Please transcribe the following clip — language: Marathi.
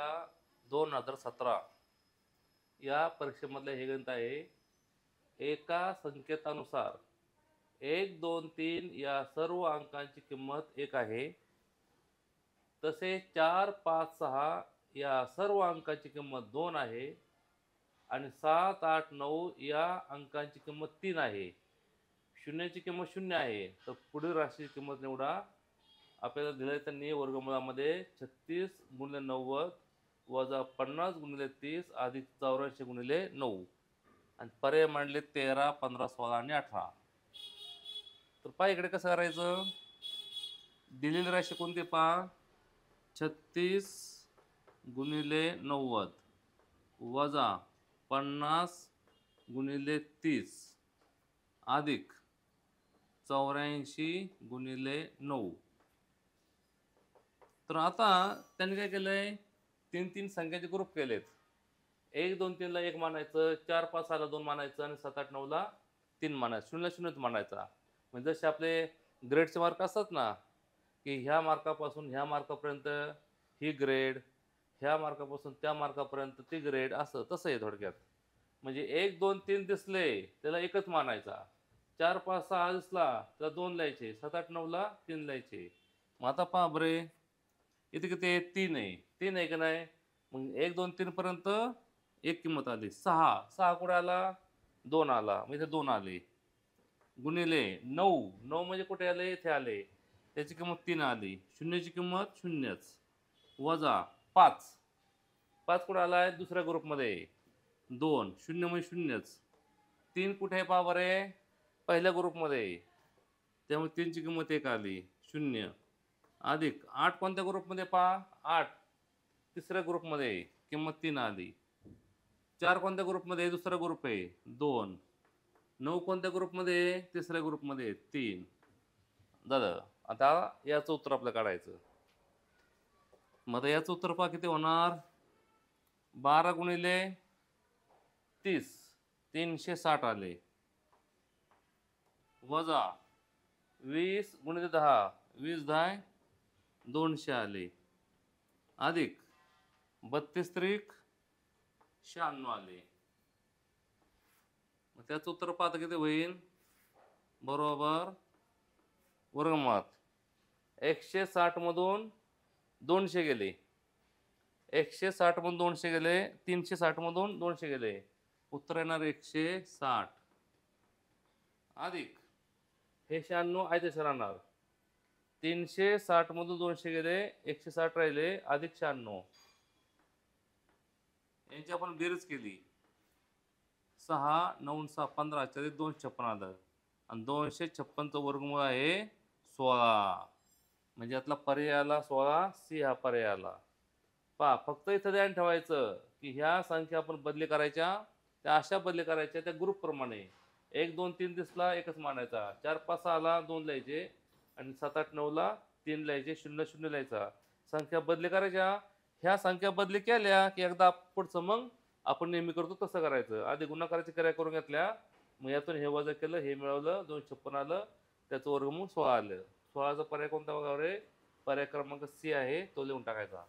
परीक्षा 2017 या परीक्षेमधलं हे गणित आहे. एका संकेतानुसार 1, 2, 3 या सर्व अंकांची किंमत 1 आहे. तसेच 4, 5, 6 या सर्व अंकांची किंमत 2 आहे आणि 7, 8, 9 या अंकांची किंमत 3 आहे. शून्याची किंमत 0 आहे. तर पुढील राशीची किंमत निवडा. आपल्याला दिलं आहे त्यांनी वर्गमुळामध्ये 36 गुणिले 90 वजा 50 गुणिले 30 अधिक 84 गुणिले 9 आणि पर्याय मांडले 13, 15, 16 आणि 18. तर पहा इकडे कसं करायचं. दिलेली राशी कोणती पहा. 36 गुणिले 90 वजा 50 गुणिले 30 अधिक 84 गुणिले 9. तर आता त्यांनी काय केलंय, 3 संख्याचे ग्रुप केलेत. 1, 2, 3 ला 1 मानायचं, 4, 5, 6 ला 2 मानायचं आणि 7, 8, 9 ला 3 मानायचं, 0 0 मानायचा. म्हणजे जसे आपले ग्रेडचे मार्क असतात ना, की ह्या मार्कापासून ह्या मार्कापर्यंत ही ग्रेड, ह्या मार्कापासून त्या मार्कापर्यंत ती ग्रेड, असं तसं आहे थोडक्यात. म्हणजे 1, 2, 3 दिसले त्याला 1च मानायचा. 4, 5, 6 दिसला त्याला 2 लिहायचे, 7, 8, 9 ला 3 लिहायचे. मग आता पहा बरे, इथे किती आहे, 3 आहे. 3 आहे का नाही. मग 1, 2, 3 पर्यंत एक किंमत आली. 6 कुठे आला, 2 आला, मग इथे 2 आले. गुणिले 9 म्हणजे कुठे आले, इथे आले, त्याची किंमत 3 आली. शून्याची किंमत 0च वजा 5 कुठे आलाय, दुसऱ्या ग्रुपमध्ये 2, 0 म्हणजे 0च. 3 कुठे आहे पहा बरे, पहिल्या ग्रुपमध्ये, त्यामुळे 3 ची किंमत 1 आली, 0 अधिक 8 कोणत्या ग्रुपमध्ये पहा, 8 तिसऱ्या ग्रुपमध्ये, किंमत 3 आली. 4 कोणत्या ग्रुपमध्ये, दुसरा ग्रुप आहे, 2. 9 कोणत्या ग्रुपमध्ये, तिसऱ्या ग्रुपमध्ये, 3 झालं. आता याचं उत्तर आपलं काढायचं. मग याचं उत्तर पहा किती होणार. 12 गुणिले 30 360 आले वजा 20 गुणिले 10 20 10 200 आले अधिक 32 त्रिक 96 आले. मग त्याचं उत्तर पाहता किती होईल, बरोबर वर्गमुळात 160 मधून 200 गेले, 160 मधून 200 गेले, 360 मधून 200 गेले, उत्तर येणार 160 अधिक हे 96 आहे राहणार. 360 मधून 200 गेले, 160 राहिले अधिक 96, यांची आपण बेरीज केली. 6 9 6 15 256 आलं आणि 256चं वर्गमूळ आहे 16. म्हणजे यातला पर्याय आला 16, सी हा पर्याय आला. पहा फक्त इथं ध्यान ठेवायचं की ह्या संख्या आपण बदली करायच्या, त्या अशा बदली करायच्या त्या ग्रुपप्रमाणे. 1, 2, 3 दिसला 1च मानायचा, 4, 5, 6 ला 2 लिहायचे आणि 7, 8, 9 ला 3 लिहायचे, 0 0 लिहायचा. संख्या बदली करायच्या. ह्या संख्या बदली केल्या की एकदा पुढचं मग आपण नेहमी करतो तसं करायचं. आधी गुणाकाराची क्रिया करून घेतल्या, मग यातून हे वजा केलं, हे मिळवलं, 256 आलं, त्याचं वर्गमूळ 16 आलं. 16चा पर्याय कोणता बघा रे, पर्याय क्रमांक सी आहे, तो लिहून टाकायचा.